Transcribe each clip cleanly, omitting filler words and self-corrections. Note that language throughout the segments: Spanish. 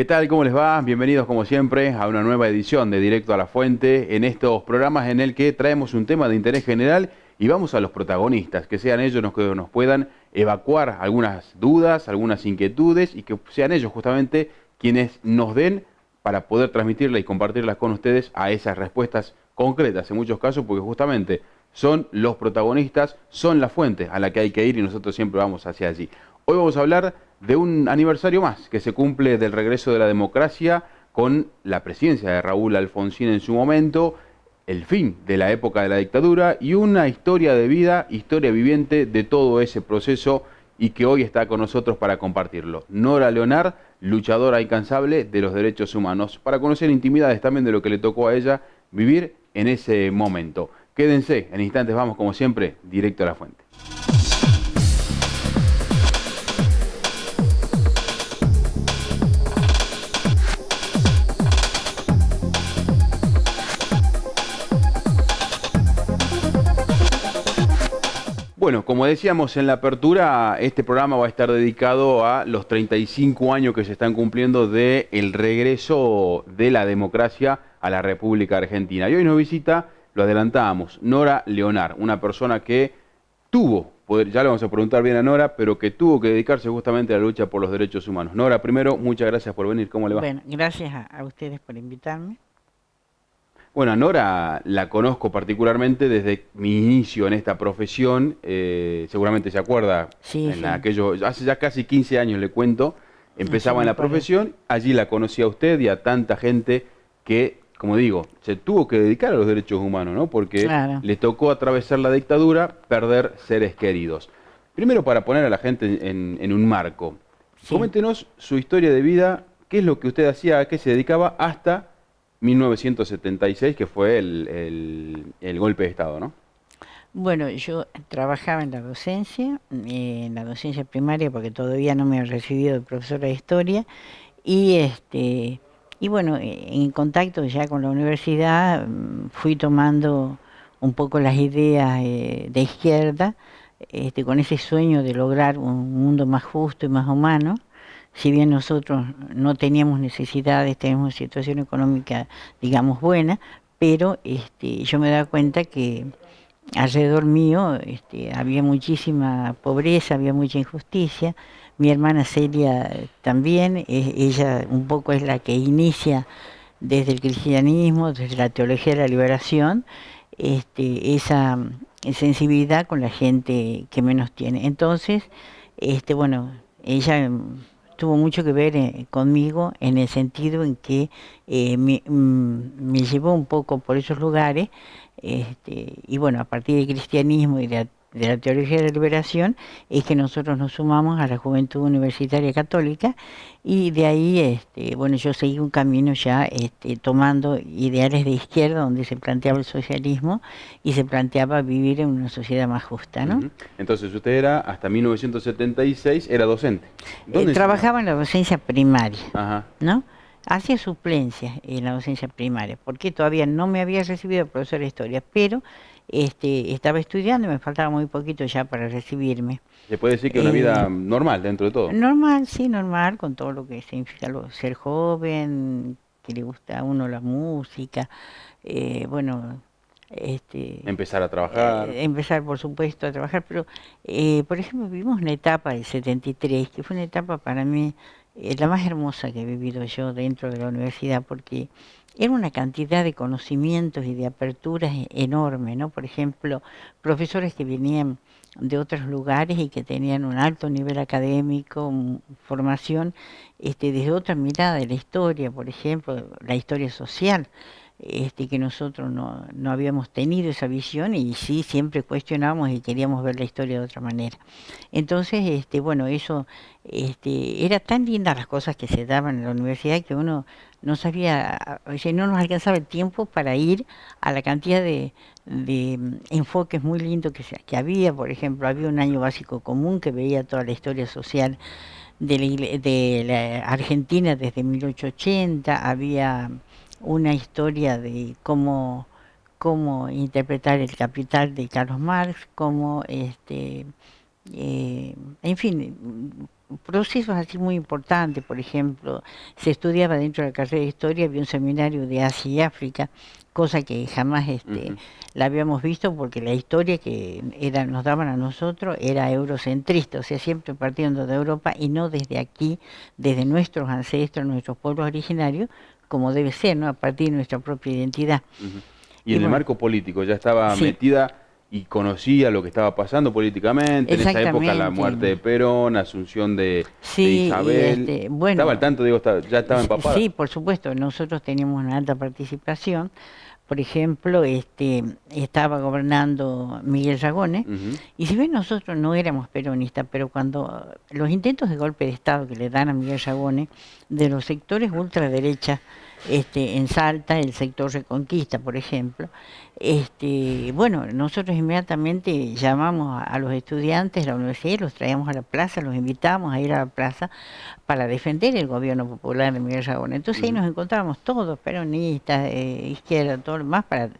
¿Qué tal? ¿Cómo les va? Bienvenidos como siempre a una nueva edición de Directo a la Fuente, en estos programas en el que traemos un tema de interés general y vamos a los protagonistas, que sean ellos los que nos puedan evacuar algunas dudas, algunas inquietudes y que sean ellos justamente quienes nos den para poder transmitirlas y compartirlas con ustedes a esas respuestas concretas en muchos casos, porque justamente son los protagonistas, son la fuente a la que hay que ir y nosotros siempre vamos hacia allí. Hoy vamos a hablar de un aniversario más que se cumple del regreso de la democracia con la presidencia de Raúl Alfonsín en su momento, el fin de la época de la dictadura y una historia de vida, historia viviente de todo ese proceso y que hoy está con nosotros para compartirlo. Nora Leonard, luchadora incansable de los derechos humanos, para conocer intimidades también de lo que le tocó a ella vivir en ese momento. Quédense, en instantes vamos como siempre, directo a la fuente. Bueno, como decíamos en la apertura, este programa va a estar dedicado a los 35 años que se están cumpliendo del regreso de la democracia a la República Argentina. Y hoy nos visita, lo adelantábamos, Nora Leonard, una persona que tuvo, ya le vamos a preguntar bien a Nora, pero que tuvo que dedicarse justamente a la lucha por los derechos humanos. Nora, primero, muchas gracias por venir, ¿cómo le va? Bueno, gracias a ustedes por invitarme. Bueno, a Nora la conozco particularmente desde mi inicio en esta profesión. Seguramente se acuerda, Sí, en sí, aquello, hace ya casi 15 años le cuento, sí empezaba en me la acuerdo. profesión, allí la conocí a usted y a tanta gente que, como digo, se tuvo que dedicar a los derechos humanos, ¿no? Porque Claro, le tocó atravesar la dictadura, perder seres queridos. Primero, para poner a la gente en un marco, sí. coméntenos su historia de vida, qué es lo que usted hacía, a qué se dedicaba hasta 1976, que fue el golpe de Estado, ¿no? Bueno, yo trabajaba en la docencia primaria, porque todavía no me he recibido de profesora de historia, y y bueno, en contacto ya con la universidad, fui tomando un poco las ideas de izquierda, con ese sueño de lograr un mundo más justo y más humano. Si bien nosotros no teníamos necesidades, tenemos una situación económica, digamos, buena, pero yo me daba cuenta que alrededor mío había muchísima pobreza, había mucha injusticia. Mi hermana Celia también, ella un poco es la que inicia desde el cristianismo, desde la teología de la liberación, esa sensibilidad con la gente que menos tiene. Entonces, bueno, ella tuvo mucho que ver conmigo en el sentido en que me llevó un poco por esos lugares, y bueno, a partir del cristianismo y de la teología de la liberación es que nosotros nos sumamos a la Juventud Universitaria Católica, y de ahí, bueno, yo seguí un camino ya tomando ideales de izquierda donde se planteaba el socialismo y se planteaba vivir en una sociedad más justa, ¿no? Ujú. Entonces usted era, hasta 1976, era docente. ¿Dónde enseñaba? Trabajaba en la docencia primaria, Ajá. ¿no? Hacía suplencias en la docencia primaria, porque todavía no me había recibido de profesora de historia, pero estaba estudiando y me faltaba muy poquito ya para recibirme. Se puede decir que una Eh, vida normal dentro de todo. Normal, sí, normal, con todo lo que significa ser joven, que le gusta a uno la música, bueno, Empezar a trabajar. empezar por supuesto a trabajar, pero por ejemplo vivimos una etapa del 73, que fue una etapa para mí la más hermosa que he vivido yo dentro de la universidad, porque era una cantidad de conocimientos y de aperturas enorme, ¿no? Por ejemplo, profesores que venían de otros lugares y que tenían un alto nivel académico, formación, desde otra mirada de la historia, por ejemplo, la historia social, que nosotros no habíamos tenido esa visión, y sí siempre cuestionábamos y queríamos ver la historia de otra manera. Entonces, bueno, eso, era tan lindas las cosas que se daban en la universidad que uno no sabía, o sea, no nos alcanzaba el tiempo para ir a la cantidad de enfoques muy lindos que había. Por ejemplo, había un año básico común que veía toda la historia social de la Argentina desde 1880, había una historia de cómo interpretar el Capital de Carlos Marx, en fin, procesos así muy importantes. Por ejemplo, se estudiaba dentro de la carrera de historia, había un seminario de Asia y África, cosa que jamás la habíamos visto, porque la historia que nos daban a nosotros era eurocentrista, o sea, siempre partiendo de Europa y no desde aquí, desde nuestros ancestros, nuestros pueblos originarios, como debe ser, ¿no? A partir de nuestra propia identidad. Y Y en el bueno, marco político, ya estaba sí, metida y conocía lo que estaba pasando políticamente. En esa época la exactamente. muerte de Perón, asunción de Sí, y Isabel. ¿Estaba al bueno, tanto, digo, ya estaba empapada? sí, por supuesto, nosotros teníamos una alta participación. Por ejemplo, estaba gobernando Miguel Yagones, Ujú, y si bien nosotros no éramos peronistas, pero cuando los intentos de golpe de Estado que le dan a Miguel Yagones, de los sectores ultraderechas, en Salta, el sector Reconquista, por ejemplo, bueno, nosotros inmediatamente llamamos a los estudiantes de la universidad, los traíamos a la plaza, los invitábamos a ir a la plaza para defender el gobierno popular de Miguel Yagones. Entonces ahí ujú. nos encontrábamos todos, peronistas, izquierda, todo lo más, para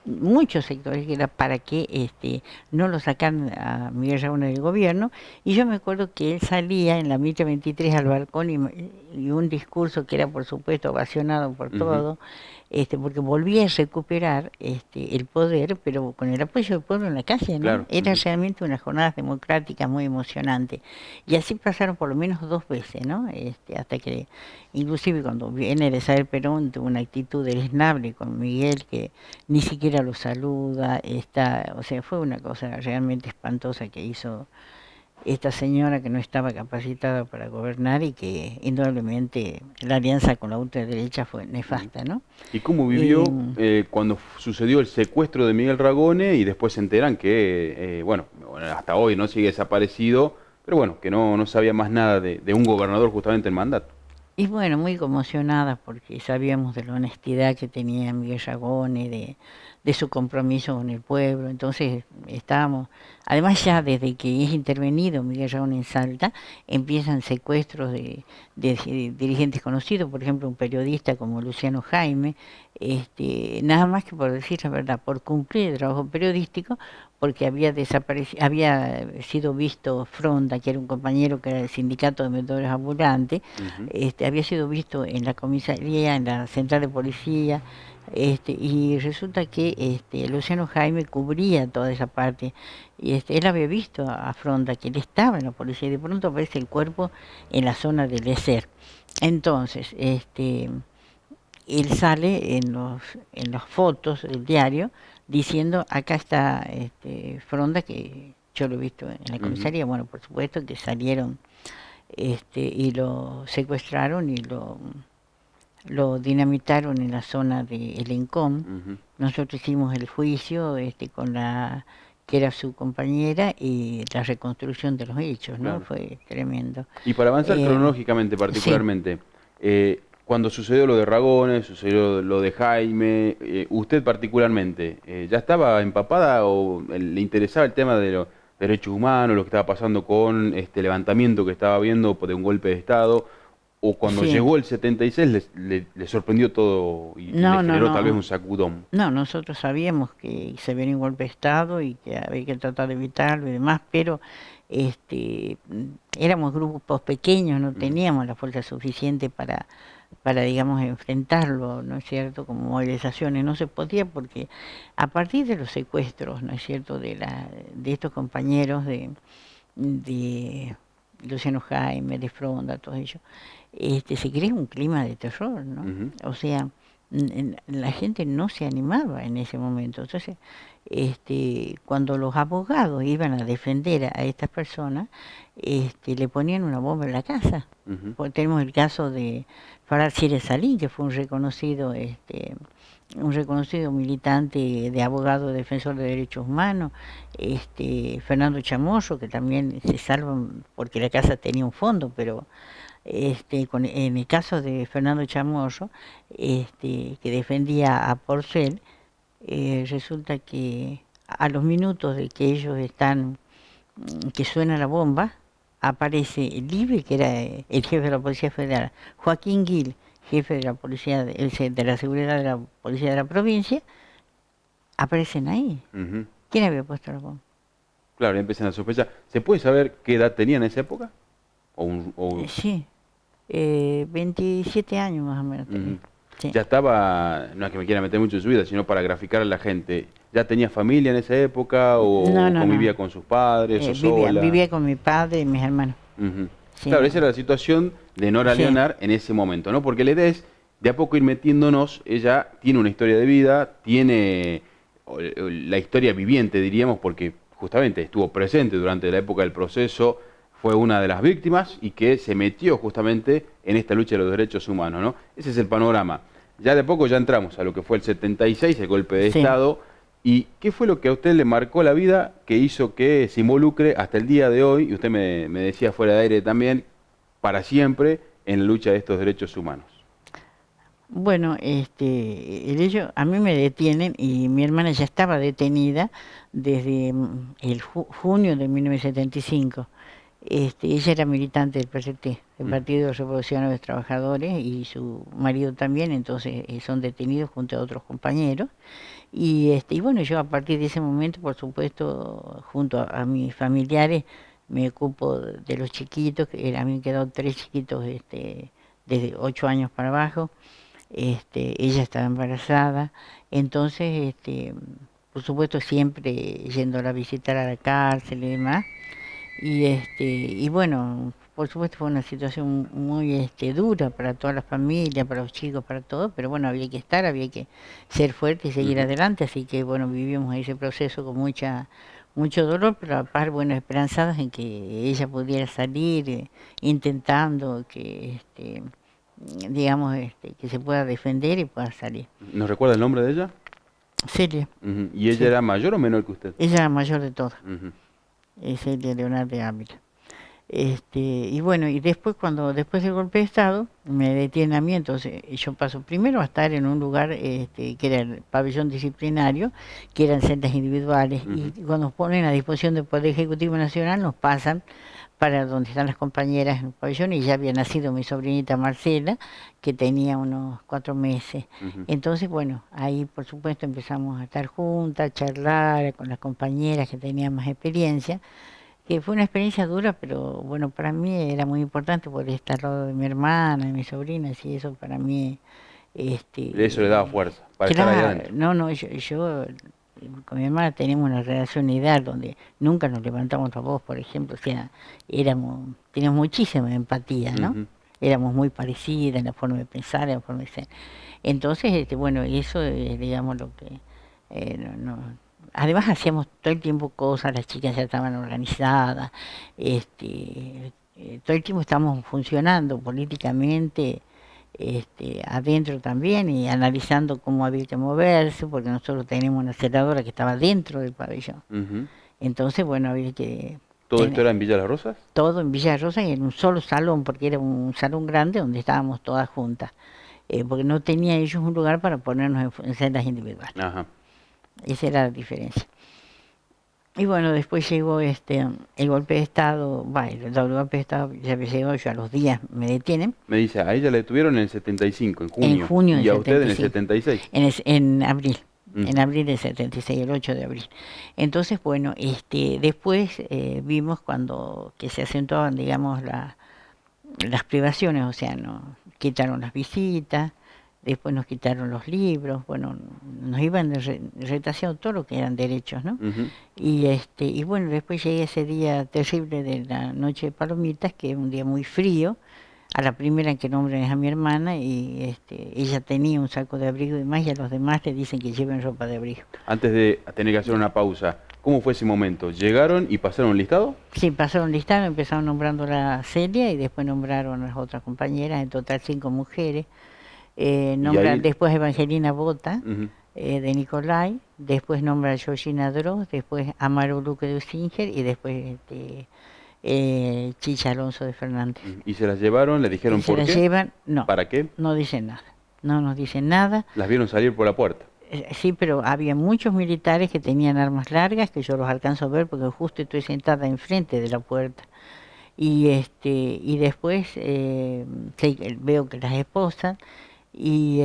muchos sectores, que era para que no lo sacaran a Miguel Yagones del gobierno. Y yo me acuerdo que él salía en la Mitre 23 al balcón, y un discurso que era, por supuesto, ovacionado por Ujú, todo, porque volvía a recuperar el poder, pero con el apoyo del pueblo en la calle, ¿no? claro. Era Ujú. realmente unas jornadas democráticas muy emocionantes. Y así pasaron por lo menos 2 veces, ¿no? Hasta que, inclusive cuando viene Isabel Perón, tuvo una actitud deleznable con Miguel, que ni siquiera lo saluda. O sea, fue una cosa realmente espantosa que hizo esta señora, que no estaba capacitada para gobernar, y que indudablemente la alianza con la ultraderecha fue Ujú. nefasta, ¿no? ¿Y cómo Y, vivió cuando sucedió el secuestro de Miguel Ragone y después se enteran que, bueno, hasta hoy no sigue desaparecido, pero bueno, que no sabía más nada de un gobernador justamente en mandato? Y bueno, muy conmocionadas, porque sabíamos de la honestidad que tenía Miguel Yagone, de su compromiso con el pueblo. Entonces estábamos, además, ya desde que es intervenido Miguel Yagone en Salta, empiezan secuestros de dirigentes conocidos, por ejemplo un periodista como Luciano Jaime, nada más que, por decir la verdad, por cumplir el trabajo periodístico, porque había desaparecido, había sido visto Fronda, que era un compañero que era del sindicato de vendedores ambulantes. Ujú. Había sido visto en la comisaría, en la central de policía, y resulta que Luciano Jaime cubría toda esa parte, y él había visto a Fronda, que él estaba en la policía, y de pronto aparece el cuerpo en la zona del Eser. Entonces, él sale en las fotos del diario diciendo: acá está Fronda, que yo lo he visto en la Ujú, comisaría. Bueno, por supuesto que salieron y lo secuestraron y lo dinamitaron en la zona de El Encom. ujú. Nosotros hicimos el juicio con la que era su compañera, y la reconstrucción de los hechos, ¿no? Claro. Fue tremendo. Y para avanzar Eh, cronológicamente sí, particularmente, cuando sucedió lo de Ragones, sucedió lo de Jaime, usted particularmente, ¿ya estaba empapada o le interesaba el tema de los derechos humanos, lo que estaba pasando con este levantamiento que estaba viendo de un golpe de Estado? ¿O cuando sí. llegó el 76 le sorprendió todo y le No, no, generó tal vez un no. sacudón? No, nosotros sabíamos que se venía un golpe de Estado y que había que tratar de evitarlo y demás, pero éramos grupos pequeños, no Ujú, teníamos la fuerza suficiente para, digamos, enfrentarlo, ¿no es cierto? Como movilizaciones no se podía, porque a partir de los secuestros, ¿no es cierto?, de estos compañeros de Luciano Jaime, de Fronda, todos ellos, se crea un clima de terror, ¿no? ujú. O sea, la gente no se animaba en ese momento. Entonces, cuando los abogados iban a defender a estas personas, le ponían una bomba en la casa. Ujú. Porque tenemos el caso de Farad Sire Salín, que fue un reconocido militante de abogado defensor de derechos humanos. Fernando Chamorro, que también se salvan porque la casa tenía un fondo, pero en el caso de Fernando Chamorro, que defendía a Porcel, resulta que a los minutos de que ellos están, que suena la bomba, aparece Libre, que era el jefe de la Policía Federal, Joaquín Gil, jefe de la policía de la seguridad de la policía de la provincia, aparecen ahí. Ujú. ¿Quién había puesto la bomba? Claro, y empiezan a sospechar. ¿Se puede saber qué edad tenía en esa época? Sí, 27 años más o menos tenía. Ujú. Sí. Ya estaba, no es que me quiera meter mucho en su vida, sino para graficar a la gente. ¿Ya tenía familia en esa época No, o no, convivía no. con sus padres o Vivía, sola? vivía con mi padre y mis hermanos. Ujú. Sí, Claro, no. esa era la situación de Nora Sí, Leonard en ese momento, ¿no? Porque la idea es de a poco ir metiéndonos, ella tiene una historia de vida, tiene la historia viviente, diríamos, porque justamente estuvo presente durante la época del proceso, fue una de las víctimas y que se metió justamente en esta lucha de los derechos humanos, ¿no? Ese es el panorama. Ya de a poco ya entramos a lo que fue el 76, el golpe de sí. Estado. ¿Y qué fue lo que a usted le marcó la vida que hizo que se involucre hasta el día de hoy, y usted me decía fuera de aire también, para siempre en la lucha de estos derechos humanos? Bueno, el hecho, a mí me detienen y mi hermana ya estaba detenida desde el junio de 1975. Ella era militante del PRT, el Mm. Partido Revolucionario de los Trabajadores, y su marido también, entonces son detenidos junto a otros compañeros. Y bueno, yo a partir de ese momento, por supuesto, junto a mis familiares, me ocupo de los chiquitos, a mí me quedaron tres chiquitos desde 8 años para abajo. Ella estaba embarazada, entonces, por supuesto, siempre yéndola a visitar a la cárcel y demás. Y bueno, por supuesto fue una situación muy dura para toda la familia, para los chicos, para todos, pero bueno, había que estar, había que ser fuerte y seguir Ujú. adelante, así que bueno, vivimos ese proceso con mucho dolor, pero a par, bueno, esperanzados en que ella pudiera salir, intentando que, digamos, que se pueda defender y pueda salir. ¿Nos recuerda el nombre de ella? Celia, Ujú. ¿Y ella sí, era mayor o menor que usted? ella es la mayor de todas, Ujú. es Celia Leonardo de Ávila. Y bueno, y después después del golpe de Estado, me detienen a mí, entonces yo paso primero a estar en un lugar que era el pabellón disciplinario, que eran celdas individuales, y Ujú. cuando nos ponen a disposición del Poder Ejecutivo Nacional, nos pasan para donde están las compañeras en el pabellón, y ya había nacido mi sobrinita Marcela, que tenía unos 4 meses. Ujú. Entonces, bueno, ahí por supuesto empezamos a estar juntas, a charlar con las compañeras que tenían más experiencia, que fue una experiencia dura, pero bueno, para mí era muy importante poder estar al lado de mi hermana, de mis sobrinas, y eso para mí, Eso le daba fuerza para estar ahí claro, adentro. no, no, yo con mi hermana teníamos una relación ideal donde nunca nos levantamos la voz, por ejemplo, o sea, teníamos muchísima empatía, ¿no? Ujú. Éramos muy parecidas en la forma de pensar, en la forma de ser. Entonces, bueno, eso es, digamos, lo que además hacíamos todo el tiempo cosas, las chicas ya estaban organizadas, todo el tiempo estábamos funcionando políticamente, adentro también, y analizando cómo había que moverse, porque nosotros teníamos una senadora que estaba dentro del pabellón. Ujú. Entonces, bueno, había que ¿Todo esto tener era en Villa Las Rosas? todo en Villa Rosa y en un solo salón, porque era un salón grande donde estábamos todas juntas, porque no tenían ellos un lugar para ponernos en celdas individuales. Ajá. Esa era la diferencia. Y bueno, después llegó el golpe de Estado, el doble golpe de Estado ya me llegó, yo a los días me detienen, Me dice, a ella la detuvieron en el 75, en en junio, junio del y a usted en el 75, 76. en abril, Mm. en abril del 76, el 8 de abril. Entonces, bueno, después vimos cuando que se acentuaban, digamos, las privaciones, o sea, nos quitaron las visitas, después nos quitaron los libros, bueno, nos iban retaseando todo lo que eran derechos, ¿no? Ujú. Y bueno, después llegué ese día terrible de la noche de Palomitas, que es un día muy frío, a la primera que nombran es a mi hermana, y ella tenía un saco de abrigo y más, y a los demás le dicen que lleven ropa de abrigo. Antes de tener que hacer una pausa, ¿cómo fue ese momento? ¿Llegaron y pasaron un listado? Sí, pasaron listado, empezaron nombrando a Celia y después nombraron a las otras compañeras, en total 5 mujeres. Y ahí, Después Evangelina Bota, ujú, de Nicolai, después nombra a Georgina Droz, después Amaro Luque de Usinger y después Chicha Alonso de Fernández. y se las llevaron, le Y dijeron se por la qué, llevan, no, para qué, no dicen nada, no nos dicen nada. las vieron salir por la puerta. Sí, pero había muchos militares que tenían armas largas, que yo los alcanzo a ver porque justo estoy sentada enfrente de la puerta. Y después veo que las esposan, Y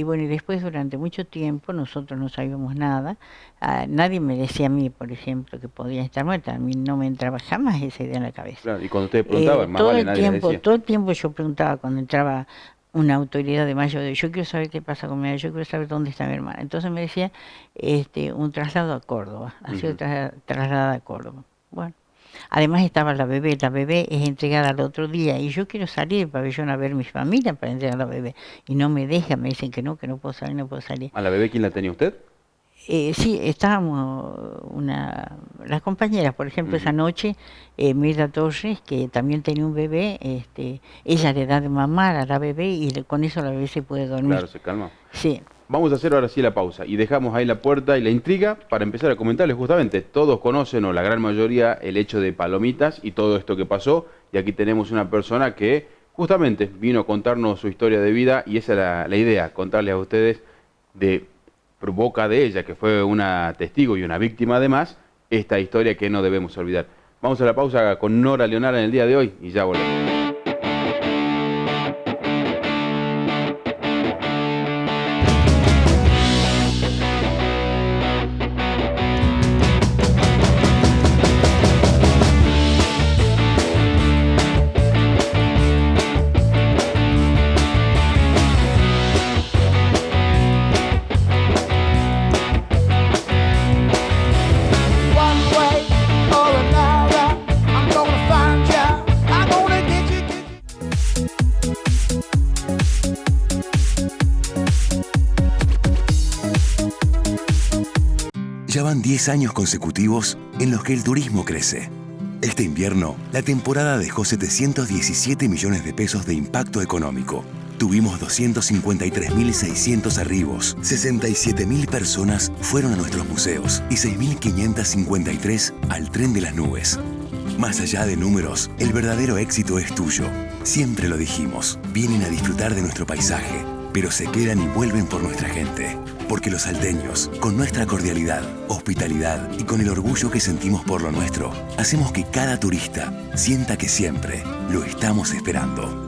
bueno, y después durante mucho tiempo nosotros no sabíamos nada. Nadie me decía a mí, por ejemplo, que podía estar muerta. A mí no me entraba jamás esa idea en la cabeza. Claro, y cuando ustedes preguntaban, más vale nadie les decía. Todo el tiempo yo preguntaba cuando entraba una autoridad de Mayo, yo quiero saber qué pasa con mi hermana, yo quiero saber dónde está mi hermana. Entonces me decía, un traslado a Córdoba, ha sido trasladada a Córdoba. Bueno, además estaba la bebé es entregada al otro día y yo quiero salir del pabellón a ver mi familia para entregar a la bebé y no me dejan, me dicen que no puedo salir, no puedo salir. ¿A la bebé quién la tenía usted? Sí, estábamos las compañeras, por ejemplo, esa noche, Mirta Torres, que también tenía un bebé, ella le da de mamar a la bebé y con eso la bebé se puede dormir. Claro, se calma. Sí. Vamos a hacer ahora sí la pausa y dejamos ahí la puerta y la intriga para empezar a comentarles justamente. Todos conocen, o la gran mayoría, el hecho de Palomitas y todo esto que pasó. Y aquí tenemos una persona que justamente vino a contarnos su historia de vida y esa era la idea, contarles a ustedes por boca de ella, que fue una testigo y una víctima además, esta historia que no debemos olvidar. Vamos a la pausa con Nora Leonara en el día de hoy y ya volvemos. Ya van 10 años consecutivos en los que el turismo crece. Este invierno, la temporada dejó 717 millones de pesos de impacto económico. Tuvimos 253.600 arribos, 67.000 personas fueron a nuestros museos y 6.553 al tren de las nubes. Más allá de números, el verdadero éxito es tuyo. Siempre lo dijimos, vienen a disfrutar de nuestro paisaje, pero se quedan y vuelven por nuestra gente. Porque los salteños, con nuestra cordialidad, hospitalidad y con el orgullo que sentimos por lo nuestro, hacemos que cada turista sienta que siempre lo estamos esperando.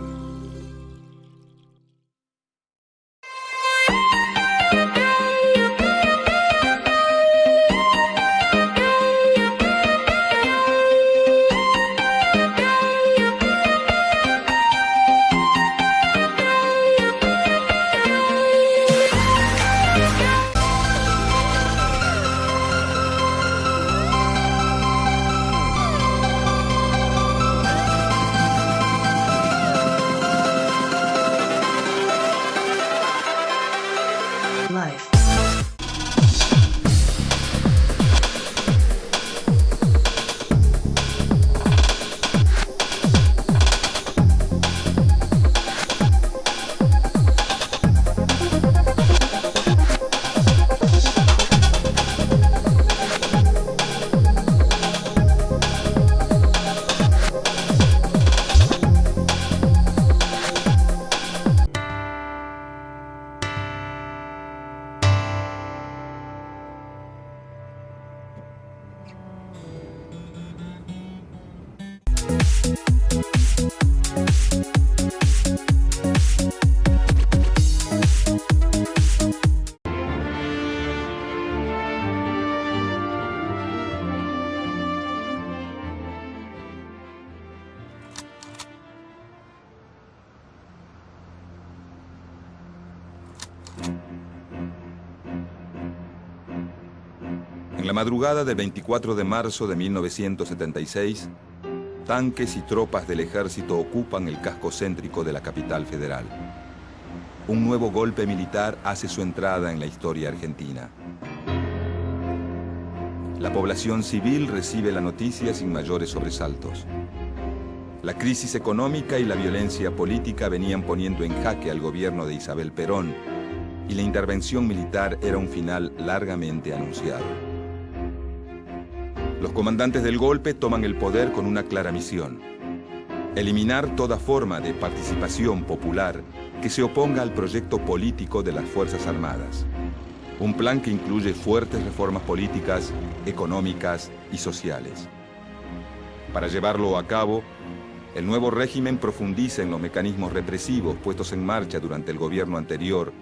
En la madrugada del 24 de marzo de 1976, tanques y tropas del ejército ocupan el casco céntrico de la capital federal. Un nuevo golpe militar hace su entrada en la historia argentina. La población civil recibe la noticia sin mayores sobresaltos. La crisis económica y la violencia política venían poniendo en jaque al gobierno de Isabel Perón, y la intervención militar era un final largamente anunciado. Los comandantes del golpe toman el poder con una clara misión: eliminar toda forma de participación popular que se oponga al proyecto político de las Fuerzas Armadas. Un plan que incluye fuertes reformas políticas, económicas y sociales. Para llevarlo a cabo, El nuevo régimen profundiza en los mecanismos represivos puestos en marcha durante el gobierno anterior,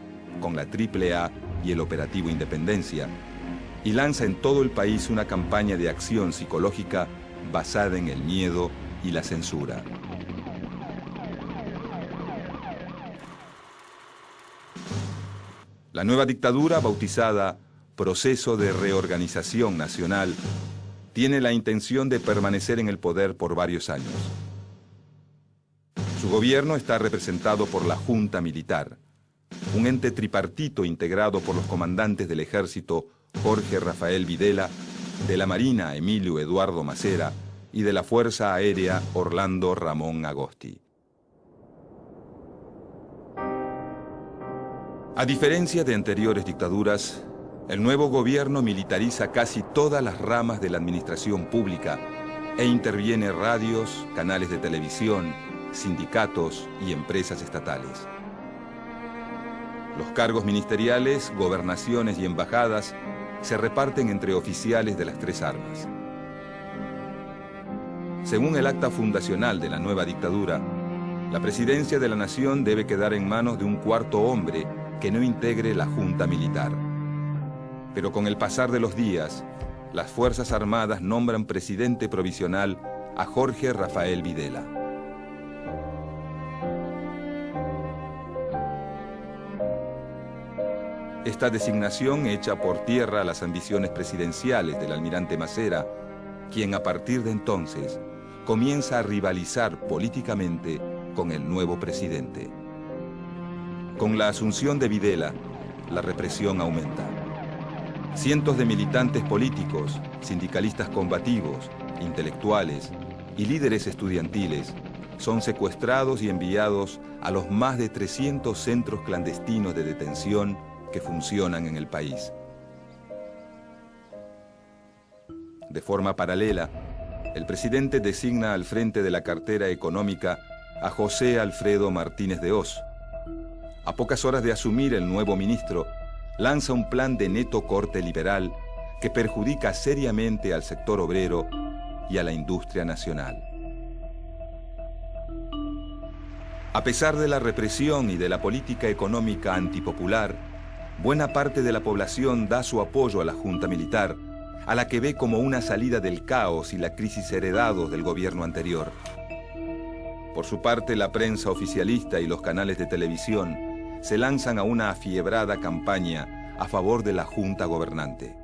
con la AAA y el Operativo Independencia, y lanza en todo el país una campaña de acción psicológica basada en el miedo y la censura. La nueva dictadura, bautizada Proceso de Reorganización Nacional, tiene la intención de permanecer en el poder por varios años. Su gobierno está representado por la Junta Militar, un ente tripartito integrado por los comandantes del Ejército Jorge Rafael Videla, de la Marina Emilio Eduardo Macera y de la Fuerza Aérea Orlando Ramón Agosti. A diferencia de anteriores dictaduras, el nuevo gobierno militariza casi todas las ramas de la administración pública e interviene radios, canales de televisión, sindicatos y empresas estatales. Los cargos ministeriales, gobernaciones y embajadas se reparten entre oficiales de las tres armas. Según el acta fundacional de la nueva dictadura, la presidencia de la nación debe quedar en manos de un cuarto hombre que no integre la Junta Militar. Pero con el pasar de los días, las Fuerzas Armadas nombran presidente provisional a Jorge Rafael Videla. Esta designación echa por tierra las ambiciones presidenciales del almirante Macera, quien a partir de entonces comienza a rivalizar políticamente con el nuevo presidente. Con la asunción de Videla, la represión aumenta. Cientos de militantes políticos, sindicalistas combativos, intelectuales y líderes estudiantiles son secuestrados y enviados a los más de 300 centros clandestinos de detención que funcionan en el país. De forma paralela, el presidente designa al frente de la cartera económica a José Alfredo Martínez de Hoz. A pocas horas de asumir, el nuevo ministro lanza un plan de neto corte liberal que perjudica seriamente al sector obrero y a la industria nacional. A pesar de la represión y de la política económica antipopular, buena parte de la población da su apoyo a la Junta Militar, a la que ve como una salida del caos y la crisis heredados del gobierno anterior. Por su parte, la prensa oficialista y los canales de televisión se lanzan a una afiebrada campaña a favor de la Junta gobernante.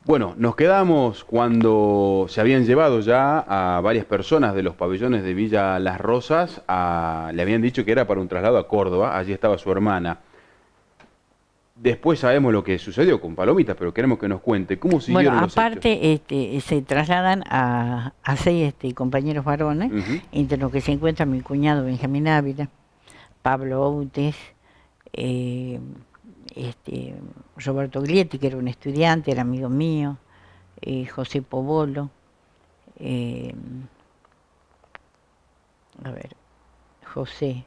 Bueno, nos quedamos cuando se habían llevado ya a varias personas de los pabellones de Villa Las Rosas, le habían dicho que era para un traslado a Córdoba, allí estaba su hermana. Después sabemos lo que sucedió con Palomitas, pero queremos que nos cuente cómo siguieron los hechos. Bueno, aparte se trasladan a 6 compañeros varones, entre los que se encuentra mi cuñado Benjamín Ávila, Pablo Outes, Roberto Glietti, que era un estudiante, era amigo mío, José Pobolo, José,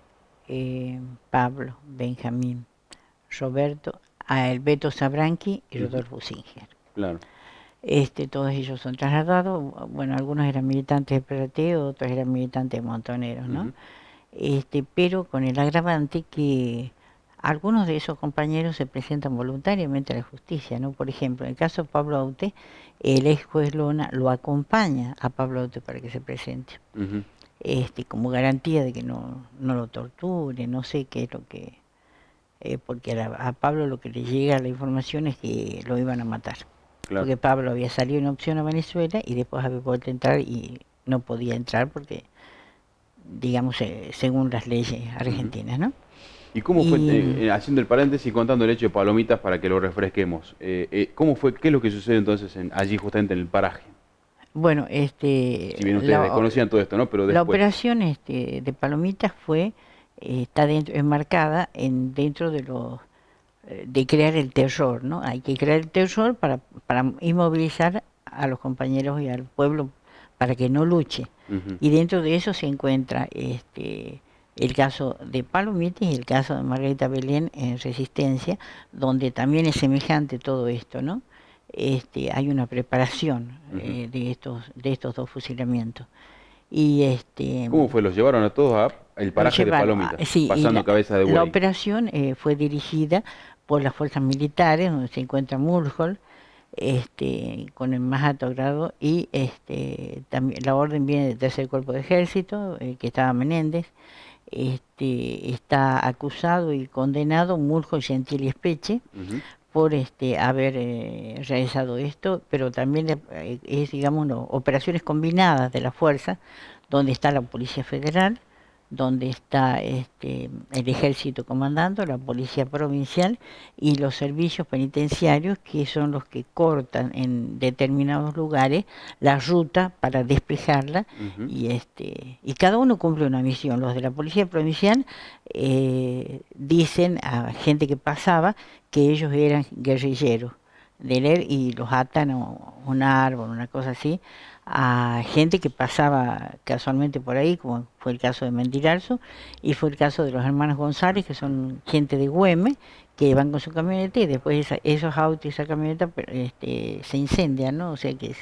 Pablo, Benjamín, Roberto, el Beto Sabranqui y Rodolfo Singer. Claro. Todos ellos son trasladados, bueno, algunos eran militantes de PRT, otros eran militantes de Montoneros, ¿no? Pero con el agravante que algunos de esos compañeros se presentan voluntariamente a la justicia, ¿no? Por ejemplo, en el caso de Pablo Aute, el ex juez Lona lo acompaña a Pablo Aute para que se presente, como garantía de que no lo torture, no sé qué es lo que... porque a Pablo lo que le llega la información es que lo iban a matar. Claro. Porque Pablo había salido en opción a Venezuela y después había vuelto a entrar y no podía entrar porque, digamos, según las leyes argentinas, ¿no? ¿Y cómo fue, haciendo el paréntesis y contando el hecho de Palomitas para que lo refresquemos, cómo fue, qué es lo que sucedió entonces allí justamente en el paraje? Bueno, si bien ustedes desconocían todo esto, ¿no? Pero después... La operación de Palomitas fue, está enmarcada dentro de crear el terror, ¿no? Hay que crear el terror para inmovilizar a los compañeros y al pueblo para que no luche. Y dentro de eso se encuentra el caso de Palomitas y el caso de Margarita Belén en Resistencia, donde también es semejante todo esto, ¿no? hay una preparación de estos dos fusilamientos. Y ¿Cómo fue? ¿Los llevaron a todos al paraje de Palomita, sí, pasando cabeza de buey? La operación fue dirigida por las fuerzas militares, donde se encuentra Mulhall, con el más alto grado, y también la orden viene del tercer cuerpo de ejército, que estaba Menéndez. Está acusado y condenado Mulhall, Gentili y Espeche por haber realizado esto, pero también es, digamos, operaciones combinadas de la fuerza, donde está la Policía Federal, donde está el Ejército comandando, la Policía Provincial y los servicios penitenciarios, que son los que cortan en determinados lugares la ruta para despejarla, y cada uno cumple una misión. Los de la Policía Provincial dicen a gente que pasaba que ellos eran guerrilleros de leer y los atan a un árbol, una cosa así, a gente que pasaba casualmente por ahí, como fue el caso de Mentiralzo, y fue el caso de los hermanos González, que son gente de Güemes, que van con su camioneta y después esos autos y esa camioneta se incendian, ¿no? O sea que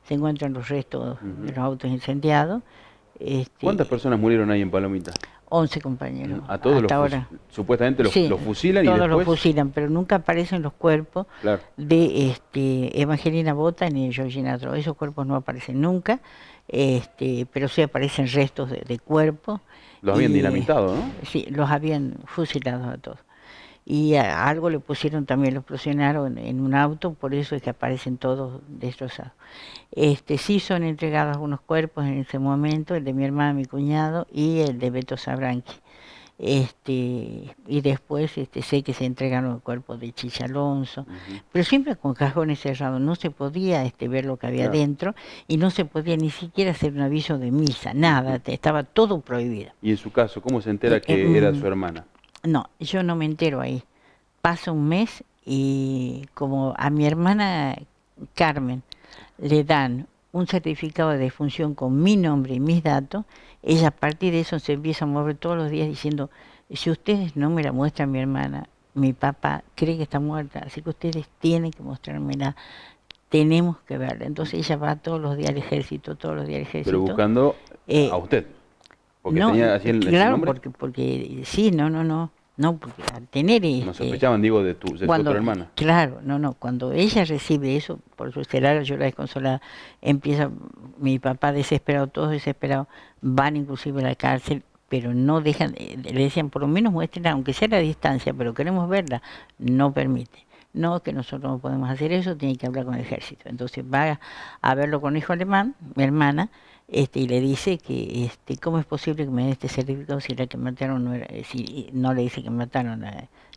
se encuentran los restos de los autos incendiados. ¿Cuántas personas murieron ahí en Palomita? 11 compañeros. A todos hasta ahora. Supuestamente los fusilan y todos después... los fusilan, pero nunca aparecen los cuerpos de Evangelina Bota ni de Georgina Tro. Esos cuerpos no aparecen nunca, pero sí aparecen restos de cuerpos. Los habían dinamitado, ¿no? Sí, los habían fusilado a todos. Y algo le pusieron también, los presionaron en un auto, por eso es que aparecen todos destrozados. Sí son entregados algunos cuerpos en ese momento, el de mi hermana, mi cuñado, y el de Beto Sabranqui. Y después sé que se entregan los cuerpos de Chicha Alonso, pero siempre con cajones cerrados, no se podía ver lo que había dentro, y no se podía ni siquiera hacer un aviso de misa, nada, estaba todo prohibido. ¿Y en su caso, cómo se entera que era su hermana? No, yo no me entero ahí. Pasa un mes y como a mi hermana Carmen le dan un certificado de defunción con mi nombre y mis datos, ella a partir de eso se empieza a mover todos los días diciendo, si ustedes no me la muestran mi hermana, mi papá cree que está muerta, así que ustedes tienen que mostrármela, tenemos que verla. Entonces ella va todos los días al ejército, todos los días al ejército. Pero buscando a usted. Porque no, tenía así claro, nombre. porque sí, no, porque al tener... No sospechaban, digo, de su otra hermana. Claro, cuando ella recibe eso, por su estelar, yo la desconsolada, empieza mi papá desesperado, todos desesperados, van inclusive a la cárcel, pero no dejan, le decían, por lo menos muéstrenla, aunque sea a la distancia, pero queremos verla, no permite. No, que nosotros no podemos hacer eso, tiene que hablar con el ejército. Entonces va a verlo con hijo alemán, mi hermana, y le dice que cómo es posible que me dé este certificado si la que mataron no era, si no le dice que mataron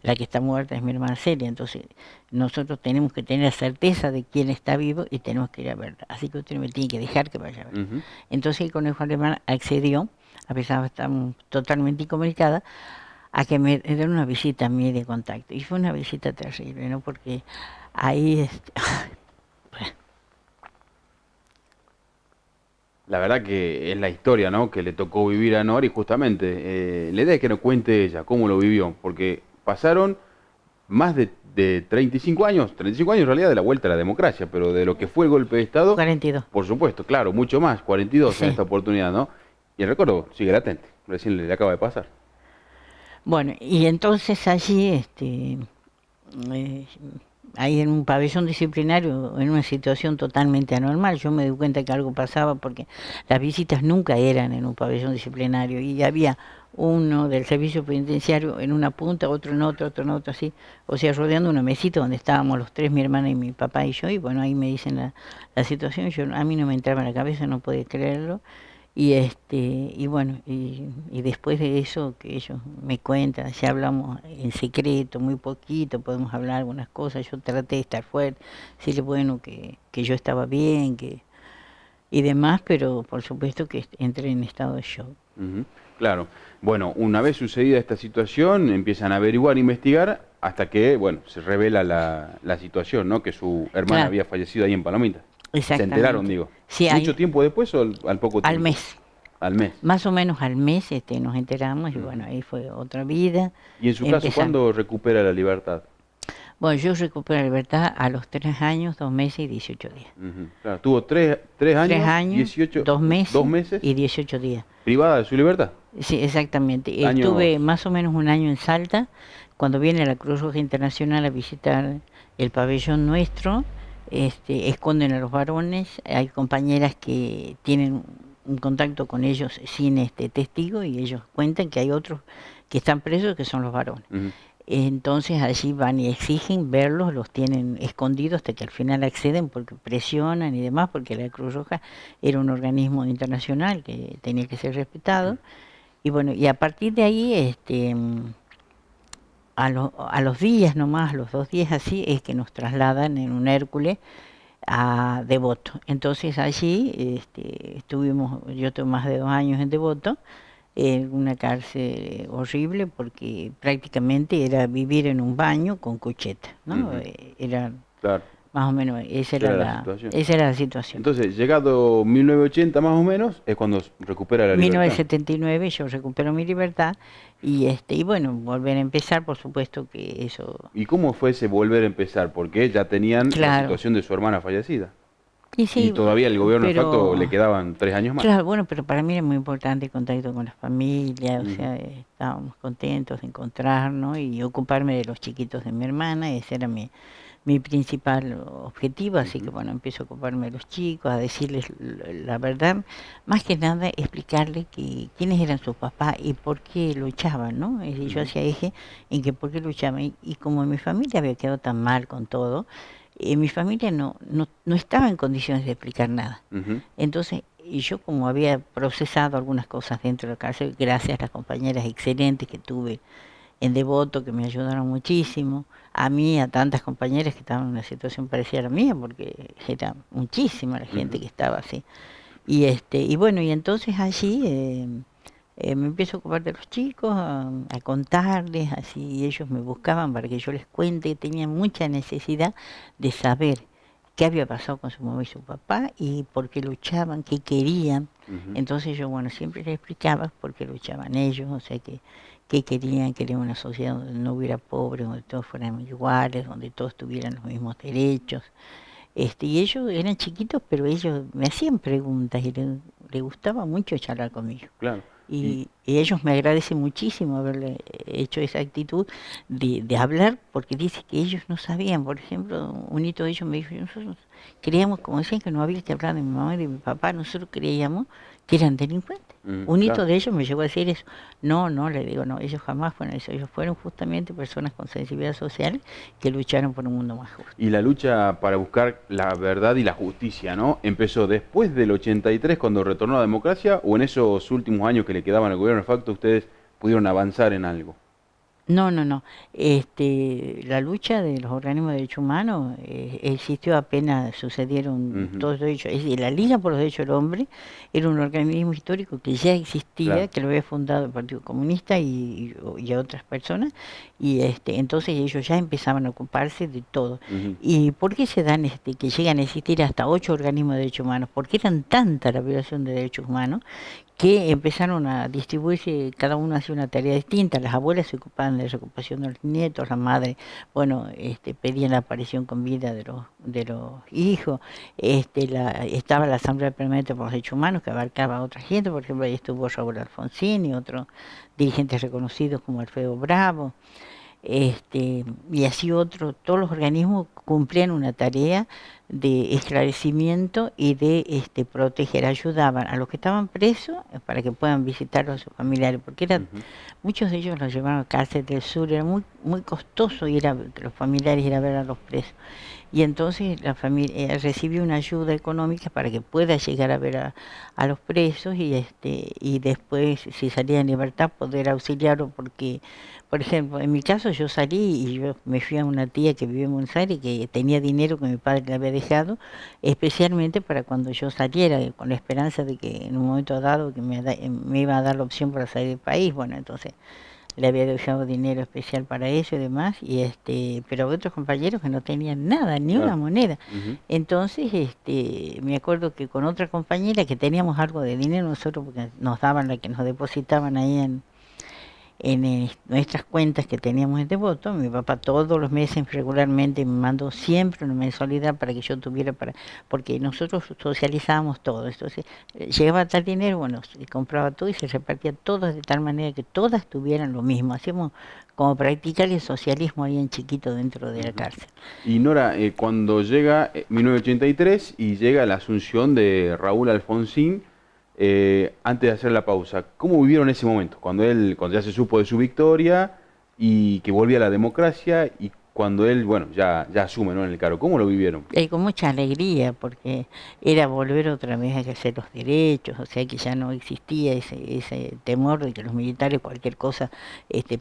la que está muerta es mi hermana Celia. Entonces nosotros tenemos que tener la certeza de quién está vivo y tenemos que ir a verla, así que usted me tiene que dejar que vaya a ver. Entonces el conejo alemán accedió, a pesar de estar totalmente incomunicada, a que me den una visita a mí de contacto, y fue una visita terrible, ¿no? Porque ahí La verdad que es la historia, ¿no?, que le tocó vivir a Nori, justamente. La idea es que nos cuente ella cómo lo vivió, porque pasaron más de 35 años en realidad de la vuelta a la democracia, pero de lo que fue el golpe de Estado... 42. Por supuesto, claro, mucho más, 42 Sí. en esta oportunidad, ¿no? Y el recuerdo sigue latente, recién le acaba de pasar. Bueno, y entonces allí, ahí en un pabellón disciplinario, en una situación totalmente anormal, yo me di cuenta que algo pasaba porque las visitas nunca eran en un pabellón disciplinario y había uno del servicio penitenciario en una punta, otro en otra, así, o sea, rodeando una mesita donde estábamos los tres, mi hermana y mi papá y yo, y bueno, ahí me dicen la situación, a mí no me entraba en la cabeza, no podía creerlo. Y bueno, y después de eso que ellos me cuentan, ya hablamos en secreto, muy poquito, podemos hablar algunas cosas, yo traté de estar fuerte, decirle bueno que yo estaba bien, y demás, pero por supuesto que entré en estado de shock. Claro. Bueno, una vez sucedida esta situación, empiezan a averiguar, investigar, hasta que, bueno, se revela la situación, ¿no?, que su hermana había fallecido ahí en Palomita. Se enteraron, digo. Sí, ¿Mucho tiempo después o al poco tiempo? Al mes. Al mes. Más o menos al mes nos enteramos y bueno, ahí fue otra vida. ¿Y en su caso cuándo recupera la libertad? Bueno, yo recupero la libertad a los 3 años, 2 meses y 18 días. Claro, tuvo tres años, 3 años, 18, 2 meses y 18 días. privada de su libertad. Sí, exactamente. Años. Estuve más o menos un año en Salta, cuando viene la Cruz Roja Internacional a visitar el pabellón nuestro, esconden a los varones, hay compañeras que tienen un contacto con ellos sin testigo y ellos cuentan que hay otros que están presos que son los varones. Entonces allí van y exigen verlos, los tienen escondidos hasta que al final acceden porque presionan y demás, porque la Cruz Roja era un organismo internacional que tenía que ser respetado. Y bueno, y a partir de ahí, a los días nomás, a los 2 días así, es que nos trasladan en un Hércules a Devoto. Entonces allí estuvimos, yo tuve más de 2 años en Devoto, en una cárcel horrible porque prácticamente era vivir en un baño con cucheta, ¿no? Era claro. Más o menos, esa era la situación. Entonces, llegado 1980 más o menos, es cuando recupera la libertad. 1979 yo recupero mi libertad y bueno, volver a empezar, por supuesto que eso... ¿Y cómo fue ese volver a empezar? Porque ya tenían la situación de su hermana fallecida. Y todavía el gobierno de facto le quedaban 3 años más. Claro, bueno, pero para mí era muy importante el contacto con la familia, o sea, estábamos contentos de encontrarnos y ocuparme de los chiquitos de mi hermana, ese era mi principal objetivo, así que bueno, empiezo a ocuparme de los chicos, a decirles la verdad, más que nada explicarles quiénes eran sus papás y por qué luchaban, ¿no? Y yo hacía eje en que por qué luchaban, y como mi familia había quedado tan mal con todo, mi familia no estaba en condiciones de explicar nada. Entonces, y yo como había procesado algunas cosas dentro de la cárcel, gracias a las compañeras excelentes que tuve en Devoto, que me ayudaron muchísimo, a mí, a tantas compañeras que estaban en una situación parecida a la mía, porque era muchísima la gente que estaba así. Y bueno, y entonces allí me empiezo a ocupar de los chicos, a contarles, así, y ellos me buscaban para que yo les cuente, tenían mucha necesidad de saber qué había pasado con su mamá y su papá, y por qué luchaban, qué querían. Entonces yo, bueno, siempre les explicaba por qué luchaban ellos, o sea que querían una sociedad donde no hubiera pobres, donde todos fueran iguales, donde todos tuvieran los mismos derechos. Y ellos eran chiquitos, pero ellos me hacían preguntas y les gustaba mucho charlar conmigo. Claro. Y ellos me agradecen muchísimo haberle hecho esa actitud de hablar, porque dice que ellos no sabían. Por ejemplo, un hito de ellos me dijo, nosotros creíamos, como decían, que no había que hablar de mi mamá y de mi papá, nosotros creíamos que eran delincuentes. Un hito de ellos me llegó a decir eso. No, le digo, no, ellos jamás fueron eso. Ellos fueron justamente personas con sensibilidad social que lucharon por un mundo más justo. Y la lucha para buscar la verdad y la justicia, ¿no? ¿Empezó después del 83 cuando retornó a la democracia o en esos últimos años que le quedaban al gobierno de facto ustedes pudieron avanzar en algo? No. La lucha de los organismos de derechos humanos existió apenas sucedieron todos los derechos. Es decir, la Liga por los Derechos del Hombre era un organismo histórico que ya existía, claro, que lo había fundado el Partido Comunista y a otras personas, y entonces ellos ya empezaban a ocuparse de todo. ¿Y por qué se dan que llegan a existir hasta 8 organismos de derechos humanos? Porque eran tanta la violación de derechos humanos que empezaron a distribuirse, cada uno hacía una tarea distinta. Las abuelas se ocupaban de la recuperación de los nietos, las madres, bueno, pedían la aparición con vida de los hijos. Estaba la Asamblea Permanente por los Derechos Humanos, que abarcaba a otra gente, por ejemplo, ahí estuvo Raúl Alfonsín y otros dirigentes reconocidos como Alfredo Bravo. Y así todos los organismos cumplían una tarea de esclarecimiento y de proteger, ayudaban a los que estaban presos para que puedan visitar a sus familiares, porque muchos de ellos los llevaban a cárcel del sur, era muy, muy costoso los familiares ir a ver a los presos. Y entonces la familia recibió una ayuda económica para que pueda llegar a ver a los presos y después, si salía en libertad, poder auxiliarlo, porque, por ejemplo, en mi caso yo salí y yo me fui a una tía que vivía en Buenos Aires, que tenía dinero que mi padre le había dejado, especialmente para cuando yo saliera, con la esperanza de que en un momento dado que me iba a dar la opción para salir del país. Bueno, entonces le había dejado dinero especial para eso y demás, pero otros compañeros que no tenían nada, ni una moneda. Entonces, me acuerdo que con otra compañera que teníamos algo de dinero nosotros, porque nos daban la que nos depositaban ahí nuestras cuentas que teníamos en Devoto. Mi papá todos los meses regularmente me mandó siempre una mensualidad para que yo tuviera porque nosotros socializábamos todo. Entonces llegaba tal dinero, bueno, se compraba todo y se repartía todo de tal manera que todas tuvieran lo mismo. Hacíamos como practicar el socialismo ahí en chiquito dentro de la cárcel. Y Nora, cuando llega 1983 y llega la asunción de Raúl Alfonsín, antes de hacer la pausa, ¿cómo vivieron ese momento? Cuando ya se supo de su victoria y que volvía a la democracia y cuando él, bueno, ya asume, ¿no?, en el cargo, ¿cómo lo vivieron? Con mucha alegría, porque era volver otra vez a ejercer los derechos, o sea que ya no existía ese temor de que los militares cualquier cosa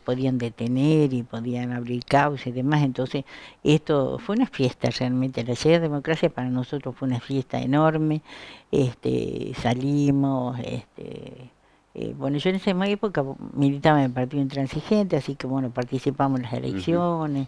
podían detener y podían abrir causa y demás. Entonces esto fue una fiesta realmente. La llegada de la democracia para nosotros fue una fiesta enorme. Salimos, bueno, yo en esa época militaba en el Partido Intransigente, así que bueno, participamos en las elecciones.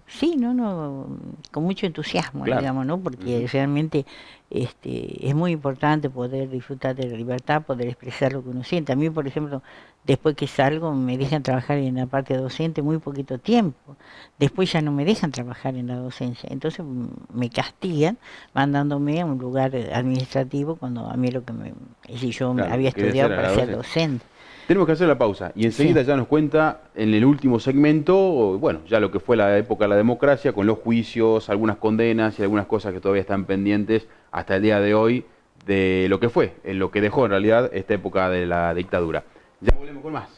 Sí, no, con mucho entusiasmo, claro, digamos, ¿no? Porque realmente es muy importante poder disfrutar de la libertad, poder expresar lo que uno siente. A mí, por ejemplo, después que salgo me dejan trabajar en la parte docente muy poquito tiempo. Después ya no me dejan trabajar en la docencia. Entonces me castigan mandándome a un lugar administrativo cuando a mí si yo claro, había quería estudiado ser a la para ser docencia. docente. Tenemos que hacer la pausa y enseguida Sí. ya nos cuenta en el último segmento, bueno, ya lo que fue la época de la democracia, con los juicios, algunas condenas y algunas cosas que todavía están pendientes hasta el día de hoy de lo que fue, en lo que dejó en realidad esta época de la dictadura. Ya volvemos con más.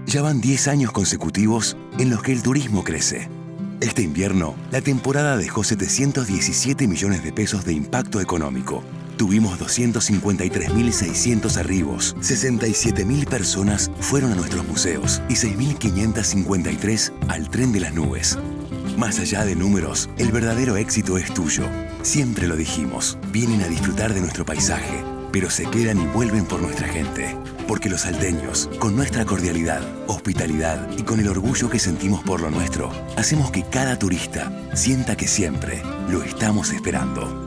Ya van 10 años consecutivos en los que el turismo crece. Este invierno, la temporada dejó 717 millones de pesos de impacto económico. Tuvimos 253.600 arribos, 67.000 personas fueron a nuestros museos y 6.553 al tren de las nubes. Más allá de números, el verdadero éxito es tuyo. Siempre lo dijimos, vienen a disfrutar de nuestro paisaje, pero se quedan y vuelven por nuestra gente. Porque los salteños, con nuestra cordialidad, hospitalidad y con el orgullo que sentimos por lo nuestro, hacemos que cada turista sienta que siempre lo estamos esperando.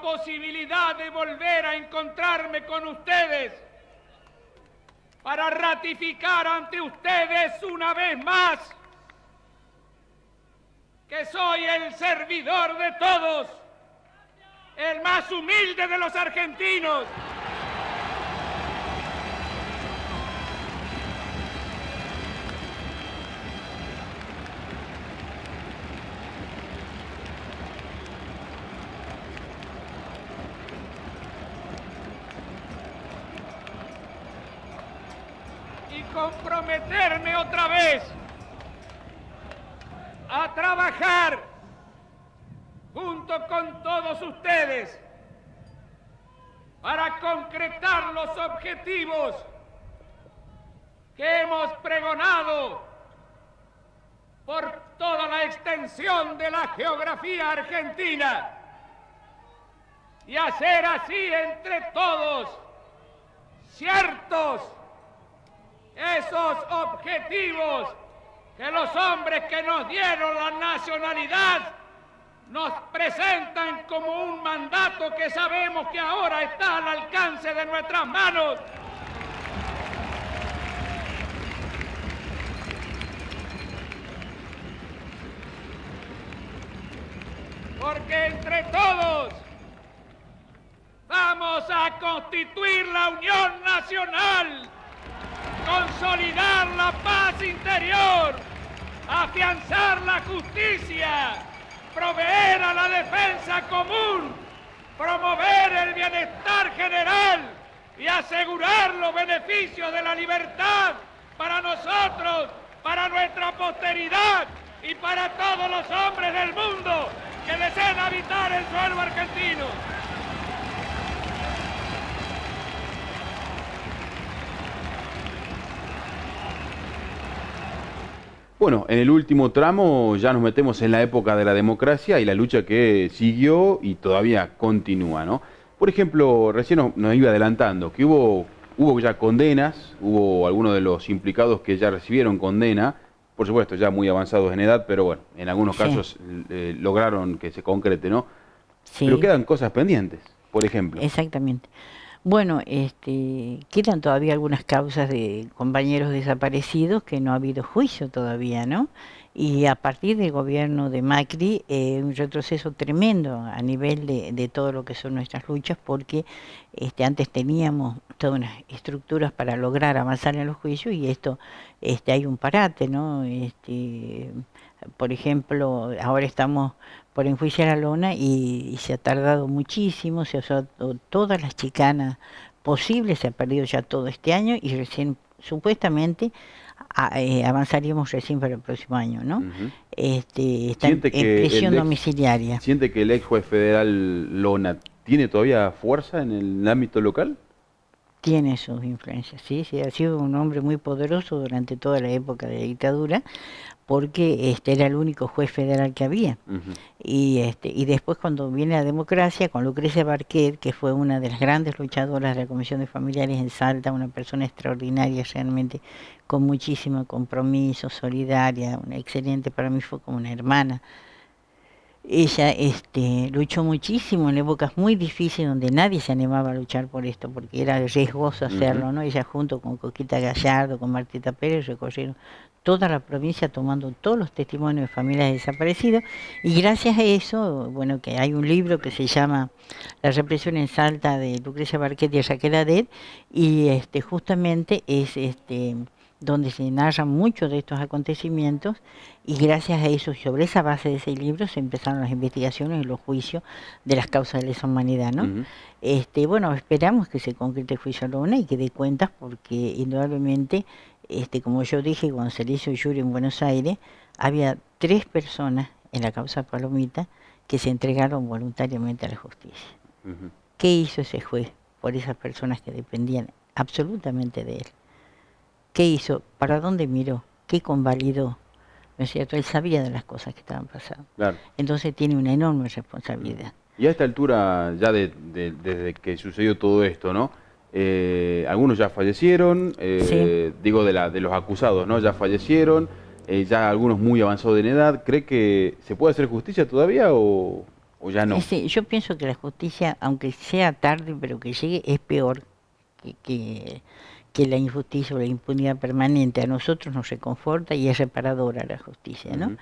Posibilidad de volver a encontrarme con ustedes para ratificar ante ustedes una vez más que soy el servidor de todos, el más humilde de los argentinos. y comprometerme otra vez a trabajar junto con todos ustedes para concretar los objetivos que hemos pregonado por toda la extensión de la geografía argentina y hacer así entre todos ciertos esos objetivos que los hombres que nos dieron la nacionalidad nos presentan como un mandato que sabemos que ahora está al alcance de nuestras manos. Porque entre todos vamos a constituir la Unión Nacional, consolidar la paz interior, afianzar la justicia, proveer a la defensa común, promover el bienestar general y asegurar los beneficios de la libertad para nosotros, para nuestra posteridad y para todos los hombres del mundo que deseen habitar el suelo argentino. Bueno, en el último tramo ya nos metemos en la época de la democracia y la lucha que siguió y todavía continúa, ¿no? Por ejemplo, recién nos iba adelantando que hubo ya condenas, hubo algunos de los implicados que ya recibieron condena, por supuesto ya muy avanzados en edad, pero bueno, en algunos casos lograron que se concrete, ¿no? Sí. Pero quedan cosas pendientes, por ejemplo. Exactamente. Bueno, quedan todavía algunas causas de compañeros desaparecidos que no ha habido juicio todavía, ¿no? Y a partir del gobierno de Macri, un retroceso tremendo a nivel de todo lo que son nuestras luchas, porque antes teníamos todas unas estructuras para lograr avanzar en los juicios y esto hay un parate, ¿no? Por ejemplo, ahora estamos por enjuiciar a Lona y se ha tardado muchísimo, se ha usado todas las chicanas posibles, se ha perdido ya todo este año y recién, supuestamente, avanzaríamos recién para el próximo año, ¿no? Está en prisión domiciliaria. ¿Siente que el ex juez federal Lona tiene todavía fuerza en el ámbito local? Tiene sus influencias, sí, ha sido un hombre muy poderoso durante toda la época de la dictadura, porque era el único juez federal que había. Y después cuando viene la democracia, con Lucrecia Barquet, que fue una de las grandes luchadoras de la Comisión de Familiares en Salta, una persona extraordinaria realmente, con muchísimo compromiso, solidaria, una excelente, para mí fue como una hermana. Ella luchó muchísimo en épocas muy difíciles donde nadie se animaba a luchar por esto, porque era riesgoso hacerlo, ¿no? Ella junto con Coquita Gallardo, con Martita Pérez, recorrieron toda la provincia tomando todos los testimonios de familias desaparecidas, y gracias a eso, bueno, que hay un libro que se llama La represión en Salta, de Lucrecia Barquet y Raquel Adet, y justamente es donde se narran muchos de estos acontecimientos, y gracias a eso, sobre esa base de ese libro, se empezaron las investigaciones y los juicios de las causas de lesa humanidad, ¿no? Bueno, esperamos que se concrete el juicio a Lona y que dé cuentas, porque indudablemente, como yo dije, cuando se le hizo el jury en Buenos Aires, había 3 personas en la causa Palomita que se entregaron voluntariamente a la justicia. ¿Qué hizo ese juez por esas personas que dependían absolutamente de él? ¿Qué hizo? ¿Para dónde miró? ¿Qué convalidó? ¿No es cierto? Él sabía de las cosas que estaban pasando. Claro. Entonces tiene una enorme responsabilidad. Y a esta altura, ya desde que sucedió todo esto, ¿no? Algunos ya fallecieron, sí. Digo de los acusados, ¿no? Ya fallecieron, ya algunos muy avanzados en edad. ¿Cree que se puede hacer justicia todavía o ya no? Sí, yo pienso que la justicia, aunque sea tarde, pero que llegue, es peor que la injusticia o la impunidad permanente. A nosotros nos reconforta y es reparadora la justicia, ¿no?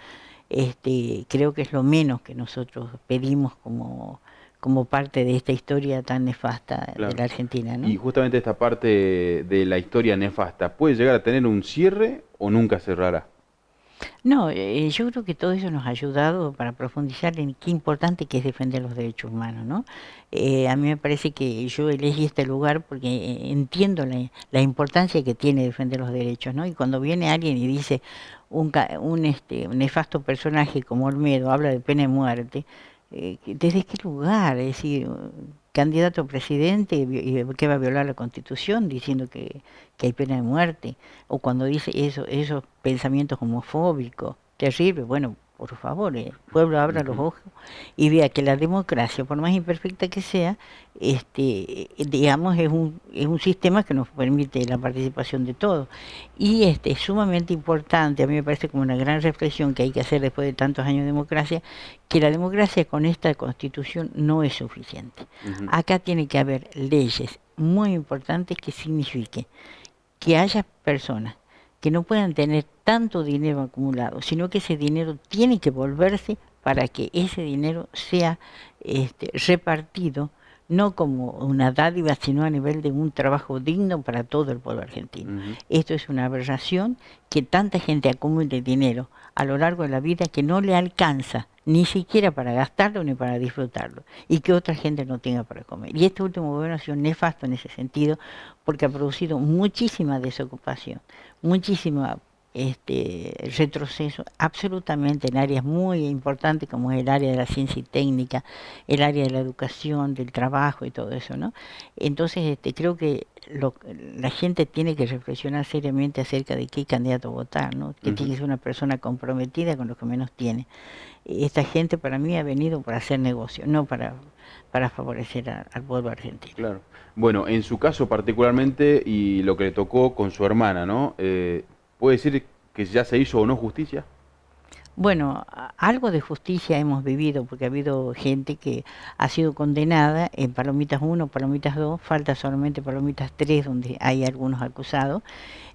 Creo que es lo menos que nosotros pedimos como parte de esta historia tan nefasta de la Argentina, ¿no? Y justamente esta parte de la historia nefasta, ¿puede llegar a tener un cierre o nunca cerrará? No, yo creo que todo eso nos ha ayudado para profundizar en qué importante que es defender los derechos humanos, ¿no? A mí me parece que yo elegí este lugar porque entiendo la importancia que tiene defender los derechos, ¿no? Y cuando viene alguien y dice un nefasto personaje como Olmedo habla de pena de muerte, ¿desde qué lugar? Es decir, candidato a presidente y que va a violar la Constitución diciendo que hay pena de muerte, o cuando dice esos pensamientos homofóbicos, terrible, bueno, por favor, el pueblo abra los ojos y vea que la democracia, por más imperfecta que sea, digamos, es un sistema que nos permite la participación de todos. Y es sumamente importante, a mí me parece como una gran reflexión que hay que hacer después de tantos años de democracia, que la democracia con esta constitución no es suficiente. Acá tiene que haber leyes muy importantes que signifiquen que haya personas que no puedan tener tanto dinero acumulado, sino que ese dinero tiene que volverse para que ese dinero sea repartido, no como una dádiva, sino a nivel de un trabajo digno para todo el pueblo argentino. Esto es una aberración, que tanta gente acumule dinero a lo largo de la vida que no le alcanza ni siquiera para gastarlo ni para disfrutarlo, y que otra gente no tenga para comer. Y este último gobierno ha sido nefasto en ese sentido, porque ha producido muchísima desocupación, muchísima retroceso, absolutamente en áreas muy importantes como es el área de la ciencia y técnica, el área de la educación, del trabajo y todo eso, ¿no? Entonces creo que la gente tiene que reflexionar seriamente acerca de qué candidato votar, ¿no? Que tiene que ser una persona comprometida con lo que menos tiene. Esta gente para mí ha venido para hacer negocio, no para favorecer al pueblo argentino. Claro. Bueno, en su caso particularmente y lo que le tocó con su hermana, ¿no? ¿Puede decir que ya se hizo o no justicia? Bueno, algo de justicia hemos vivido, porque ha habido gente que ha sido condenada en Palomitas 1, Palomitas 2, falta solamente Palomitas 3, donde hay algunos acusados.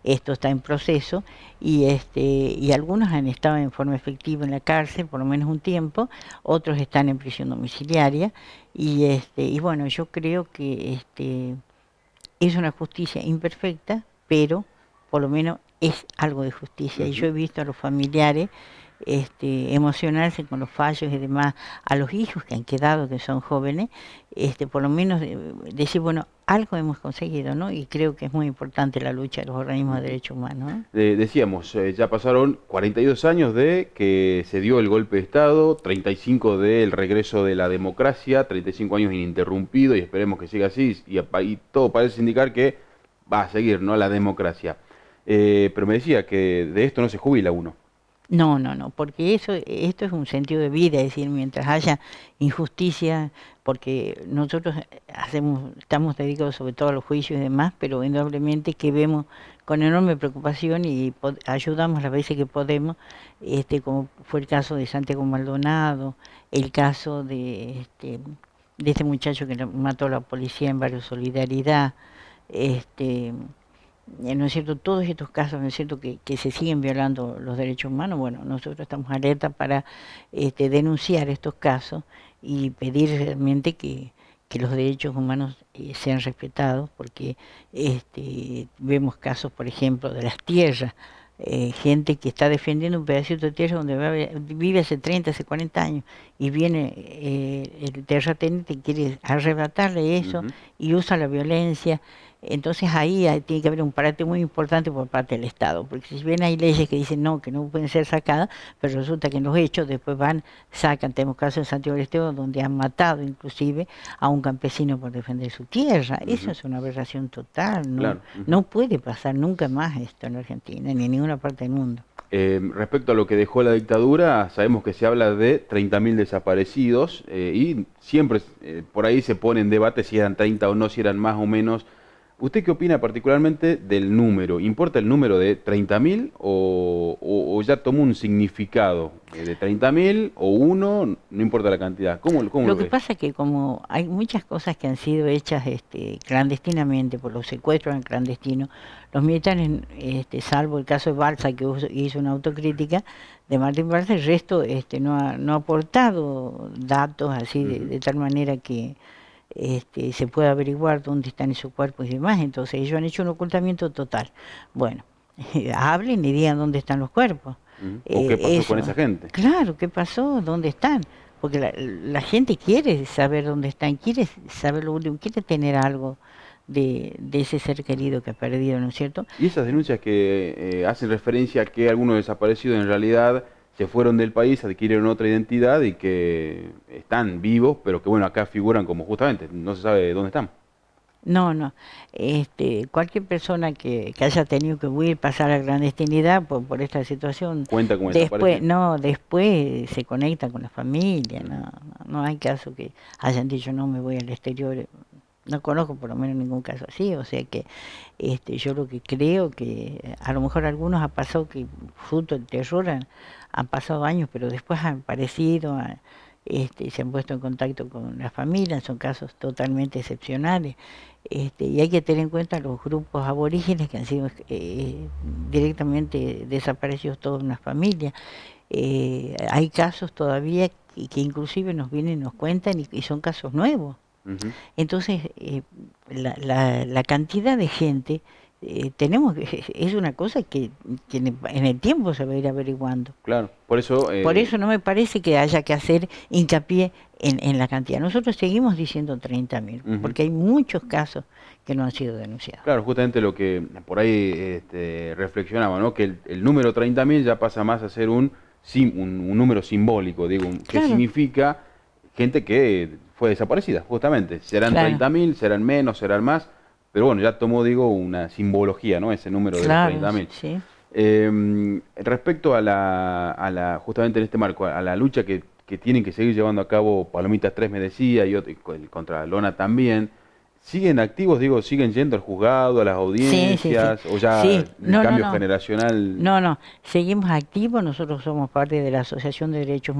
Esto está en proceso y algunos han estado en forma efectiva en la cárcel, por lo menos un tiempo, otros están en prisión domiciliaria y bueno, yo creo que es una justicia imperfecta, pero por lo menos es algo de justicia. Y yo he visto a los familiares emocionarse con los fallos y demás, a los hijos que han quedado, que son jóvenes, por lo menos decir, bueno, algo hemos conseguido, ¿no? Y creo que es muy importante la lucha de los organismos de derechos humanos, ¿no? Decíamos, ya pasaron 42 años de que se dio el golpe de Estado, 35 del regreso de la democracia, 35 años ininterrumpido, y esperemos que siga así, y todo parece indicar que va a seguir, ¿no?, la democracia. Pero me decía que de esto no se jubila uno. No, porque esto es un sentido de vida, es decir, mientras haya injusticia, porque nosotros estamos dedicados sobre todo a los juicios y demás, pero indudablemente que vemos con enorme preocupación y ayudamos las veces que podemos, como fue el caso de Santiago Maldonado, el caso de este muchacho que mató a la policía en Barrio Solidaridad, ¿no es cierto? Todos estos casos, ¿no es cierto?, que se siguen violando los derechos humanos. Bueno, nosotros estamos alerta para denunciar estos casos y pedir realmente que los derechos humanos sean respetados, porque vemos casos, por ejemplo, de las tierras, gente que está defendiendo un pedacito de tierra donde vive hace 30, hace 40 años, y viene el terrateniente y quiere arrebatarle eso y usa la violencia. Entonces ahí tiene que haber un parate muy importante por parte del Estado, porque si bien hay leyes que dicen no, que no pueden ser sacadas, pero resulta que en los hechos después sacan. Tenemos casos en Santiago del Estero donde han matado inclusive a un campesino por defender su tierra. Eso es una aberración total, ¿no? Claro. No puede pasar nunca más esto en Argentina, ni en ninguna parte del mundo. Respecto a lo que dejó la dictadura, sabemos que se habla de 30.000 desaparecidos y siempre por ahí se pone en debate si eran 30 o no, si eran más o menos. ¿Usted qué opina particularmente del número? ¿Importa el número de 30.000 o ya tomó un significado de 30.000 o uno? No importa la cantidad. ¿Cómo Lo que ves? pasa es que como hay muchas cosas que han sido hechas clandestinamente, por los secuestros en clandestino, los militares, salvo el caso de Balsa, que hizo una autocrítica de Martín Balsa, el resto no ha aportado datos así de tal manera que se puede averiguar dónde están esos cuerpos y demás. Entonces ellos han hecho un ocultamiento total. Bueno, hablen y digan dónde están los cuerpos. ¿O qué pasó eso. con esa gente? Claro, ¿qué pasó? ¿Dónde están? Porque la gente quiere saber dónde están, quiere saber lo último, quiere tener algo de ese ser querido que ha perdido, ¿no es cierto? Y esas denuncias que hacen referencia a que algunos desaparecidos en realidad se fueron del país, adquirieron otra identidad y que están vivos, pero que bueno, acá figuran como justamente, no se sabe dónde están. No, no. Cualquier persona que haya tenido que huir, pasar a la clandestinidad por esta situación, Cuenta como después, desaparecido. no, después se conecta con la familia, no hay caso que hayan dicho no me voy al exterior. No conozco por lo menos ningún caso así, o sea que yo lo que creo que a lo mejor algunos ha pasado que fruto del terror han pasado años, pero después han aparecido, se han puesto en contacto con la familia, son casos totalmente excepcionales. Y hay que tener en cuenta los grupos aborígenes que han sido directamente desaparecidos toda una familia. Hay casos todavía que inclusive nos vienen y nos cuentan y son casos nuevos. Ujú. Entonces, la cantidad de gente, es una cosa que en el tiempo se va a ir averiguando. Claro, por eso... Por eso no me parece que haya que hacer hincapié en la cantidad. Nosotros seguimos diciendo 30.000, Ujú. porque hay muchos casos que no han sido denunciados. Claro, justamente lo que por ahí reflexionaba, ¿no? Que el número 30.000 ya pasa más a ser un número simbólico, digo, que Claro. significa gente que fue desaparecida, justamente. Serán Claro. 30.000, serán menos, serán más, pero bueno, ya tomó, digo, una simbología, ¿no? Ese número de los Claro, 30.000. sí. Respecto a justamente en este marco, a la lucha que tienen que seguir llevando a cabo Palomitas 3 me decía, y contra Lona también, ¿siguen activos, digo, siguen yendo al juzgado, a las audiencias, sí. o ya Sí. el No, cambio no. generacional? No, seguimos activos, nosotros somos parte de la Asociación de Derechos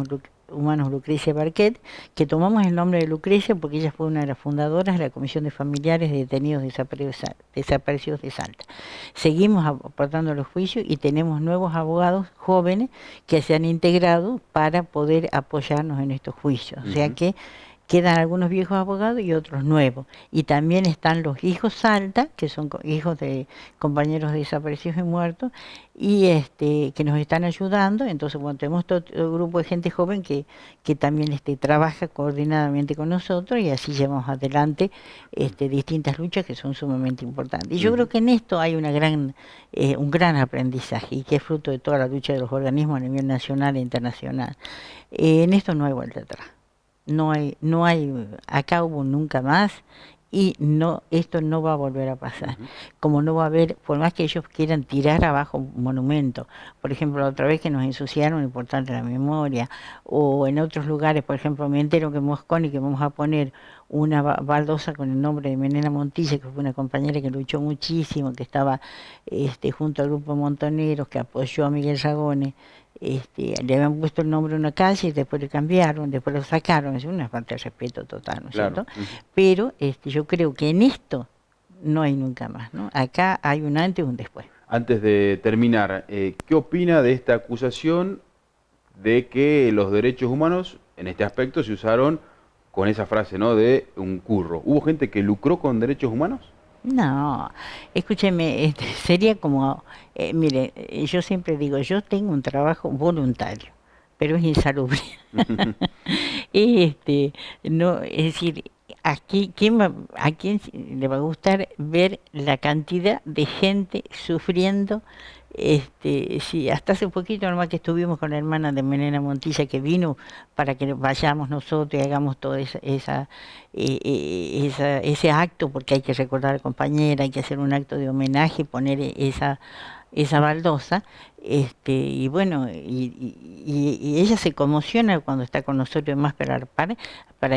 Humanos Lucrecia Barquet, que tomamos el nombre de Lucrecia porque ella fue una de las fundadoras de la Comisión de Familiares de Detenidos Desaparecidos de Salta. Seguimos aportando los juicios y tenemos nuevos abogados jóvenes que se han integrado para poder apoyarnos en estos juicios. O sea Ujú. que quedan algunos viejos abogados y otros nuevos. Y también están los hijos Salta, que son hijos de compañeros desaparecidos y muertos, y que nos están ayudando. Entonces, bueno, tenemos todo un grupo de gente joven que también trabaja coordinadamente con nosotros y así llevamos adelante distintas luchas que son sumamente importantes. Y yo Ujú. creo que en esto hay un gran aprendizaje y que es fruto de toda la lucha de los organismos a nivel nacional e internacional. En esto no hay vuelta atrás. No hay, acá hubo nunca más y esto no va a volver a pasar. Ujú. Como no va a haber, por más que ellos quieran tirar abajo un monumento, por ejemplo, la otra vez que nos ensuciaron, importante la memoria, o en otros lugares, por ejemplo, me entero que en Mosconi que vamos a poner una baldosa con el nombre de Menena Montilla, que fue una compañera que luchó muchísimo, que estaba junto al grupo de montoneros, que apoyó a Miguel Ragone. Le habían puesto el nombre de una calle y después le cambiaron, después lo sacaron, es una falta de respeto total, ¿no es Claro. cierto? Ujú. Pero yo creo que en esto no hay nunca más, ¿no? Acá hay un antes y un después. Antes de terminar, ¿qué opina de esta acusación de que los derechos humanos en este aspecto se usaron con esa frase, ¿no? De un curro? ¿Hubo gente que lucró con derechos humanos? No, escúcheme, sería como, mire, yo siempre digo, yo tengo un trabajo voluntario, pero es insalubre. No, es decir, aquí, ¿a quién le va a gustar ver la cantidad de gente sufriendo? Sí, hasta hace un poquito nomás que estuvimos con la hermana de Menena Montilla que vino para que vayamos nosotros y hagamos todo ese acto, porque hay que recordar a la compañera, hay que hacer un acto de homenaje, poner esa baldosa, y bueno, y ella se conmociona cuando está con nosotros, más para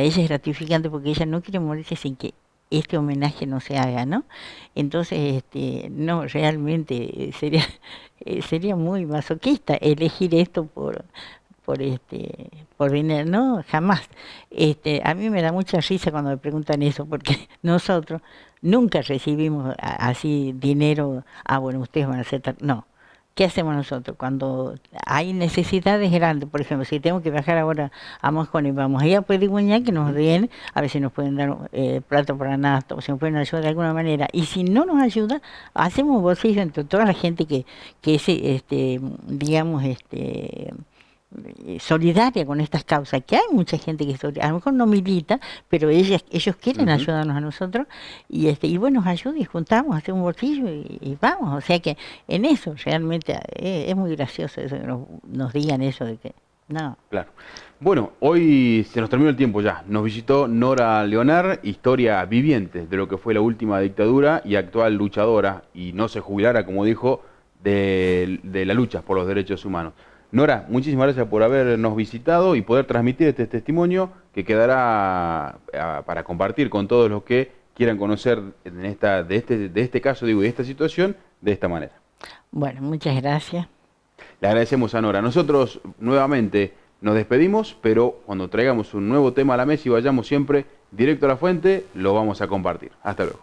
ella es gratificante porque ella no quiere morirse sin que este homenaje no se haga, ¿no? Entonces, no, realmente sería muy masoquista elegir esto por dinero, no, jamás. A mí me da mucha risa cuando me preguntan eso, porque nosotros nunca recibimos así dinero, bueno, ustedes van a hacer no. ¿qué hacemos nosotros? Cuando hay necesidades grandes, por ejemplo, si tengo que viajar ahora a Moscone, vamos a ir a Pedigüeñá, que nos den, a ver si nos pueden dar plato para nada, o si nos pueden ayudar de alguna manera. Y si no nos ayuda, hacemos bolsillo entre toda la gente que es, digamos, solidaria con estas causas, que hay mucha gente que a lo mejor no milita, pero ellos quieren ayudarnos a nosotros, y bueno, nos ayuda y juntamos, hacemos un bolsillo y vamos. O sea que en eso realmente es muy gracioso eso que nos digan eso de que no. Claro. Bueno, hoy se nos terminó el tiempo ya. Nos visitó Nora Leonard, historia viviente de lo que fue la última dictadura y actual luchadora, y no se jubilara, como dijo, de la lucha por los derechos humanos. Nora, muchísimas gracias por habernos visitado y poder transmitir este testimonio que quedará para compartir con todos los que quieran conocer de este caso, digo, y de esta situación de esta manera. Bueno, muchas gracias. Le agradecemos a Nora. Nosotros nuevamente nos despedimos, pero cuando traigamos un nuevo tema a la mesa y vayamos siempre directo a la fuente, lo vamos a compartir. Hasta luego.